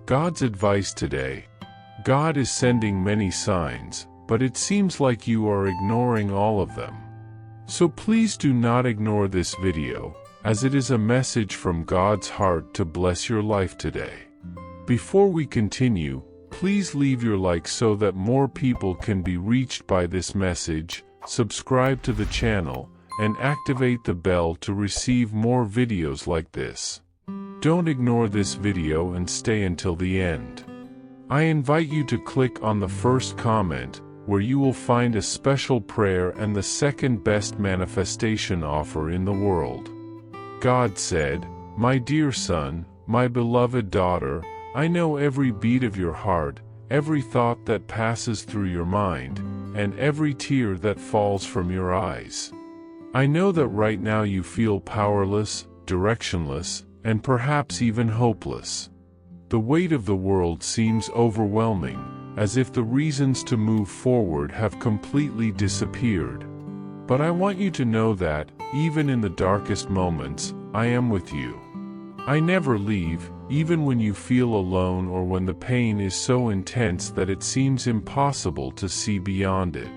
God's advice today. God is sending many signs, but it seems like you are ignoring all of them. So please do not ignore this video, as it is a message from God's heart to bless your life today. Before we continue, please leave your like so that more people can be reached by this message, subscribe to the channel, and activate the bell to receive more videos like this. Don't ignore this video and stay until the end. I invite you to click on the first comment, where you will find a special prayer and the second best manifestation offer in the world. God said, "My dear son, my beloved daughter, I know every beat of your heart, every thought that passes through your mind, and every tear that falls from your eyes. I know that right now you feel powerless, directionless, and perhaps even hopeless. The weight of the world seems overwhelming, as if the reasons to move forward have completely disappeared. But I want you to know that, even in the darkest moments, I am with you. I never leave, even when you feel alone or when the pain is so intense that it seems impossible to see beyond it.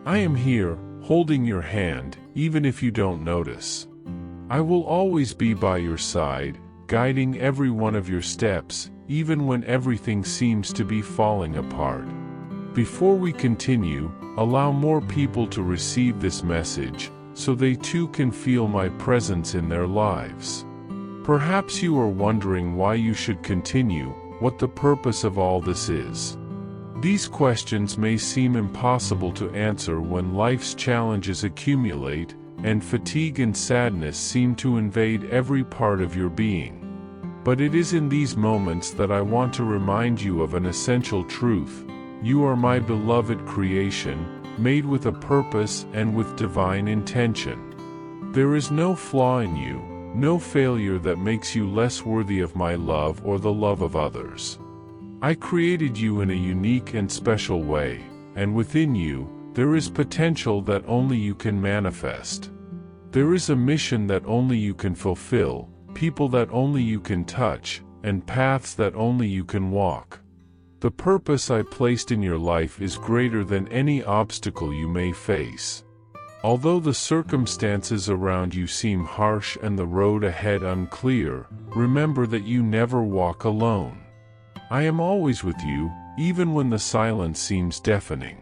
I am here, holding your hand, even if you don't notice. I will always be by your side, guiding every one of your steps, even when everything seems to be falling apart." Before we continue, allow more people to receive this message, so they too can feel my presence in their lives. Perhaps you are wondering why you should continue, what the purpose of all this is. These questions may seem impossible to answer when life's challenges accumulate, and fatigue and sadness seem to invade every part of your being. But it is in these moments that I want to remind you of an essential truth. You are my beloved creation, made with a purpose and with divine intention. There is no flaw in you, no failure that makes you less worthy of my love or the love of others. I created you in a unique and special way, and within you, there is potential that only you can manifest. There is a mission that only you can fulfill, people that only you can touch, and paths that only you can walk. The purpose I placed in your life is greater than any obstacle you may face. Although the circumstances around you seem harsh and the road ahead unclear, remember that you never walk alone. I am always with you, even when the silence seems deafening.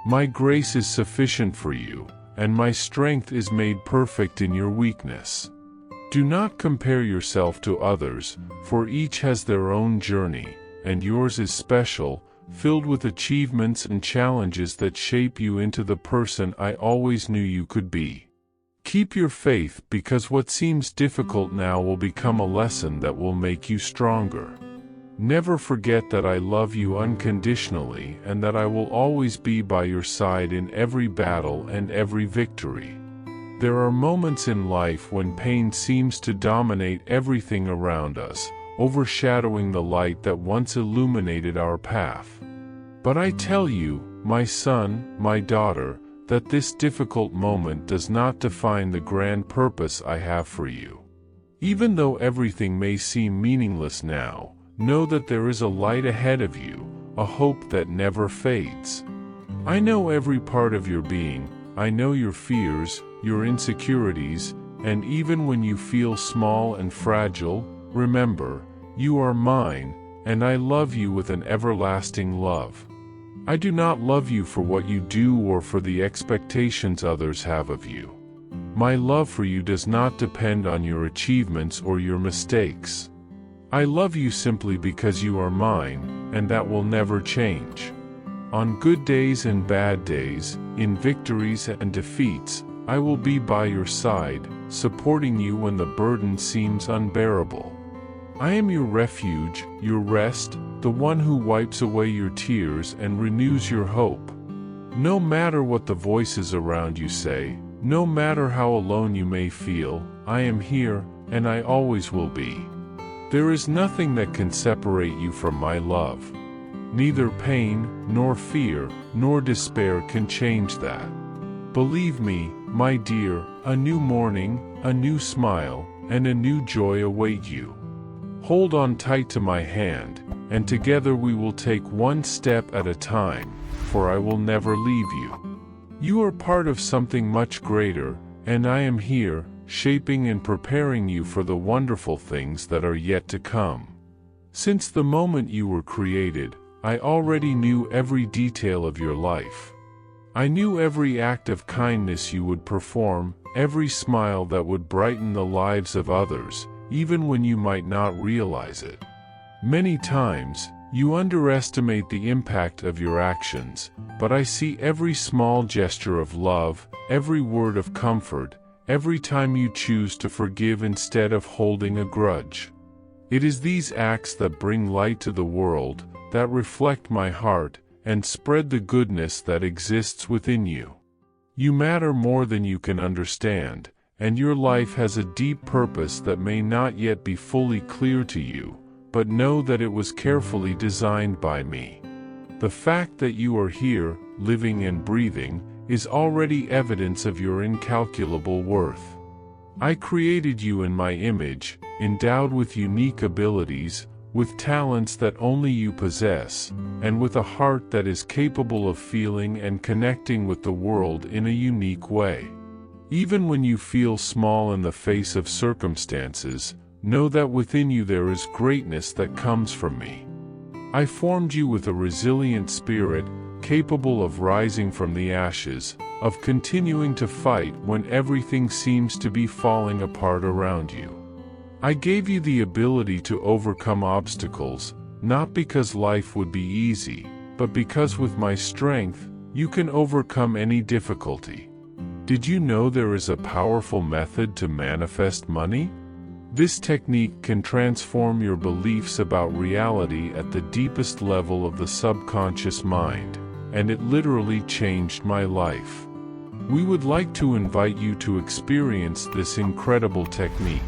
My grace is sufficient for you, and my strength is made perfect in your weakness. Do not compare yourself to others, for each has their own journey, and yours is special, filled with achievements and challenges that shape you into the person I always knew you could be. Keep your faith, because what seems difficult now will become a lesson that will make you stronger. Never forget that I love you unconditionally and that I will always be by your side in every battle and every victory. There are moments in life when pain seems to dominate everything around us, overshadowing the light that once illuminated our path. But I tell you, my son, my daughter, that this difficult moment does not define the grand purpose I have for you. Even though everything may seem meaningless now, know that there is a light ahead of you, a hope that never fades. I know every part of your being. I know your fears, your insecurities, and even when you feel small and fragile, remember, you are mine, and I love you with an everlasting love. I do not love you for what you do or for the expectations others have of you. My love for you does not depend on your achievements or your mistakes. I love you simply because you are mine, and that will never change. On good days and bad days, in victories and defeats, I will be by your side, supporting you when the burden seems unbearable. I am your refuge, your rest, the one who wipes away your tears and renews your hope. No matter what the voices around you say, no matter how alone you may feel, I am here, and I always will be. There is nothing that can separate you from my love. Neither pain, nor fear, nor despair can change that. Believe me, my dear, a new morning, a new smile, and a new joy await you. Hold on tight to my hand, and together we will take one step at a time, for I will never leave you. You are part of something much greater, and I am here, shaping and preparing you for the wonderful things that are yet to come. Since the moment you were created, I already knew every detail of your life. I knew every act of kindness you would perform, every smile that would brighten the lives of others, even when you might not realize it. Many times, you underestimate the impact of your actions, but I see every small gesture of love, every word of comfort, every time you choose to forgive instead of holding a grudge. It is these acts that bring light to the world, that reflect my heart, and spread the goodness that exists within you. You matter more than you can understand, and your life has a deep purpose that may not yet be fully clear to you, but know that it was carefully designed by me. The fact that you are here, living and breathing, is already evidence of your incalculable worth. I created you in my image, endowed with unique abilities, with talents that only you possess, and with a heart that is capable of feeling and connecting with the world in a unique way. Even when you feel small in the face of circumstances, know that within you there is greatness that comes from me. I formed you with a resilient spirit, capable of rising from the ashes, of continuing to fight when everything seems to be falling apart around you. I gave you the ability to overcome obstacles, not because life would be easy, but because with my strength, you can overcome any difficulty. Did you know there is a powerful method to manifest money? This technique can transform your beliefs about reality at the deepest level of the subconscious mind, and it literally changed my life. We would like to invite you to experience this incredible technique.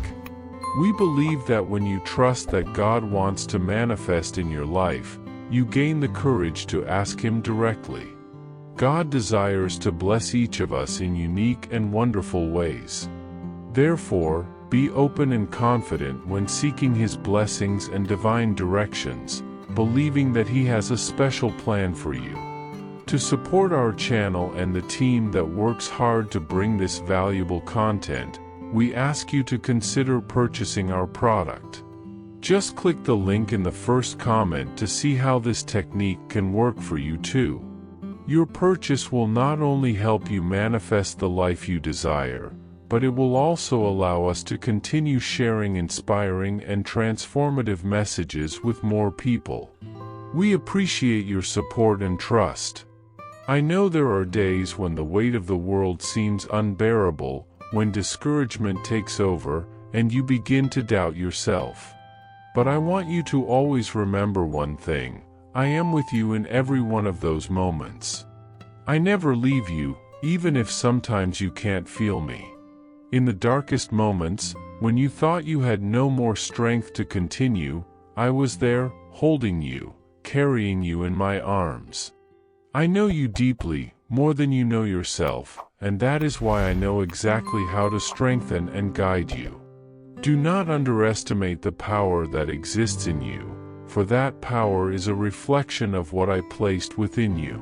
We believe that when you trust that God wants to manifest in your life, you gain the courage to ask Him directly. God desires to bless each of us in unique and wonderful ways. Therefore, be open and confident when seeking His blessings and divine directions, believing that He has a special plan for you. To support our channel and the team that works hard to bring this valuable content, we ask you to consider purchasing our product. Just click the link in the first comment to see how this technique can work for you too. Your purchase will not only help you manifest the life you desire, but it will also allow us to continue sharing inspiring and transformative messages with more people. We appreciate your support and trust. I know there are days when the weight of the world seems unbearable, when discouragement takes over, and you begin to doubt yourself. But I want you to always remember one thing: I am with you in every one of those moments. I never leave you, even if sometimes you can't feel me. In the darkest moments, when you thought you had no more strength to continue, I was there, holding you, carrying you in my arms. I know you deeply, more than you know yourself, and that is why I know exactly how to strengthen and guide you. Do not underestimate the power that exists in you, for that power is a reflection of what I placed within you.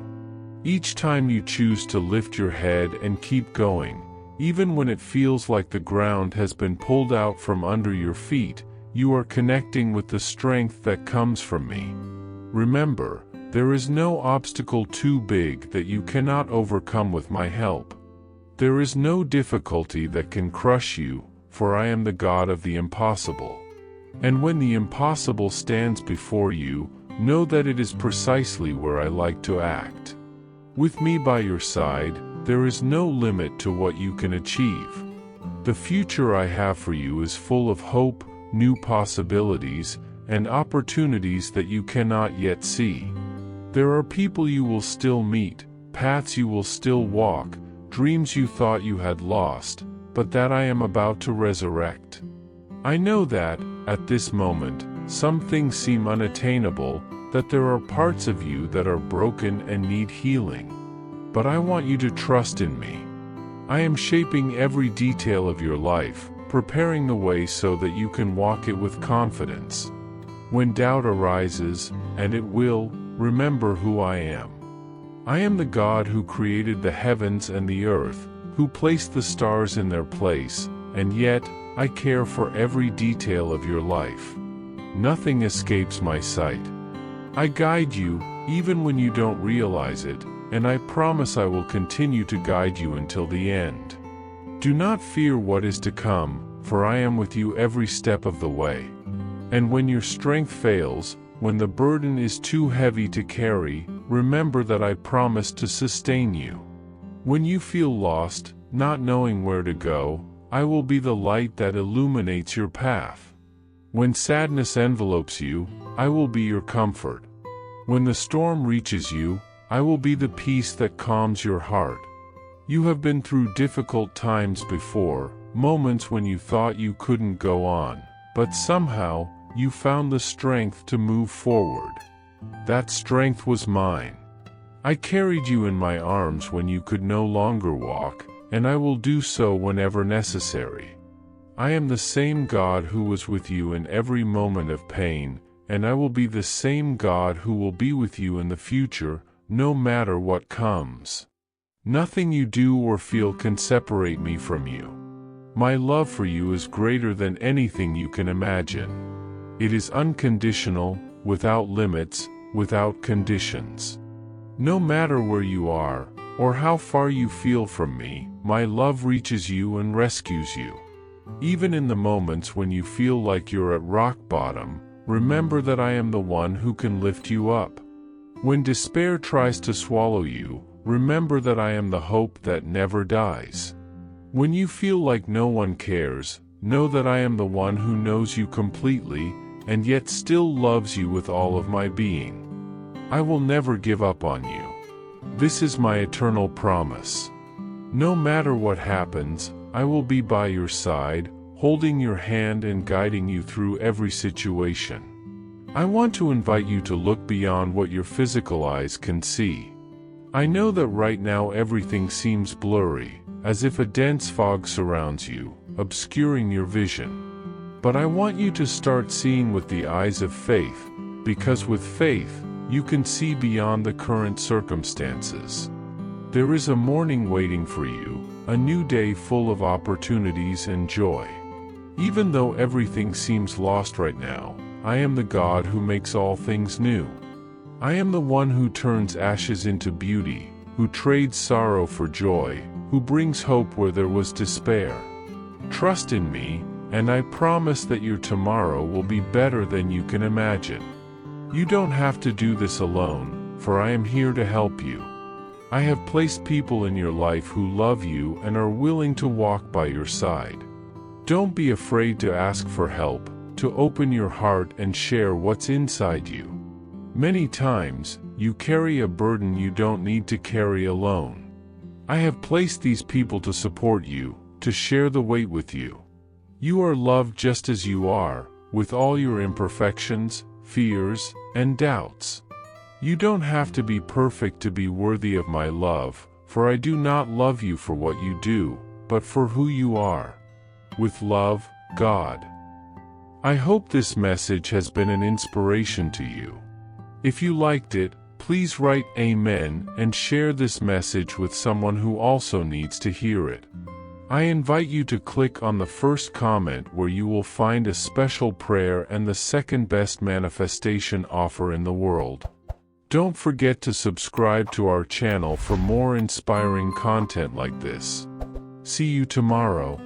Each time you choose to lift your head and keep going, even when it feels like the ground has been pulled out from under your feet, you are connecting with the strength that comes from me. Remember, there is no obstacle too big that you cannot overcome with my help. There is no difficulty that can crush you, for I am the God of the impossible. And when the impossible stands before you, know that it is precisely where I like to act. With me by your side, there is no limit to what you can achieve. The future I have for you is full of hope, new possibilities, and opportunities that you cannot yet see. There are people you will still meet, paths you will still walk, dreams you thought you had lost, but that I am about to resurrect. I know that, at this moment, some things seem unattainable, that there are parts of you that are broken and need healing. But I want you to trust in me. I am shaping every detail of your life, preparing the way so that you can walk it with confidence. When doubt arises, and it will, remember who I am. I am the God who created the heavens and the earth, who placed the stars in their place, and yet, I care for every detail of your life. Nothing escapes my sight. I guide you, even when you don't realize it, and I promise I will continue to guide you until the end. Do not fear what is to come, for I am with you every step of the way. And when your strength fails, when the burden is too heavy to carry, remember that I promise to sustain you. When you feel lost, not knowing where to go, I will be the light that illuminates your path. When sadness envelopes you, I will be your comfort. When the storm reaches you, I will be the peace that calms your heart. You have been through difficult times before, moments when you thought you couldn't go on, but somehow, you found the strength to move forward. That strength was mine. I carried you in my arms when you could no longer walk, and I will do so whenever necessary. I am the same God who was with you in every moment of pain, and I will be the same God who will be with you in the future, no matter what comes. Nothing you do or feel can separate me from you. My love for you is greater than anything you can imagine. It is unconditional, without limits, without conditions. No matter where you are, or how far you feel from me, my love reaches you and rescues you. Even in the moments when you feel like you're at rock bottom, remember that I am the one who can lift you up. When despair tries to swallow you, remember that I am the hope that never dies. When you feel like no one cares, know that I am the one who knows you completely, and yet still loves you with all of my being. I will never give up on you. This is my eternal promise. No matter what happens, I will be by your side, holding your hand and guiding you through every situation. I want to invite you to look beyond what your physical eyes can see. I know that right now everything seems blurry, as if a dense fog surrounds you, obscuring your vision. But I want you to start seeing with the eyes of faith, because with faith, you can see beyond the current circumstances. There is a morning waiting for you, a new day full of opportunities and joy. Even though everything seems lost right now, I am the God who makes all things new. I am the one who turns ashes into beauty, who trades sorrow for joy, who brings hope where there was despair. Trust in me, and I promise that your tomorrow will be better than you can imagine. You don't have to do this alone, for I am here to help you. I have placed people in your life who love you and are willing to walk by your side. Don't be afraid to ask for help, to open your heart and share what's inside you. Many times, you carry a burden you don't need to carry alone. I have placed these people to support you, to share the weight with you. You are loved just as you are, with all your imperfections, fears, and doubts. You don't have to be perfect to be worthy of my love, for I do not love you for what you do, but for who you are. With love, God. I hope this message has been an inspiration to you. If you liked it, please write Amen and share this message with someone who also needs to hear it. I invite you to click on the first comment where you will find a special prayer and the second best manifestation offer in the world. Don't forget to subscribe to our channel for more inspiring content like this. See you tomorrow.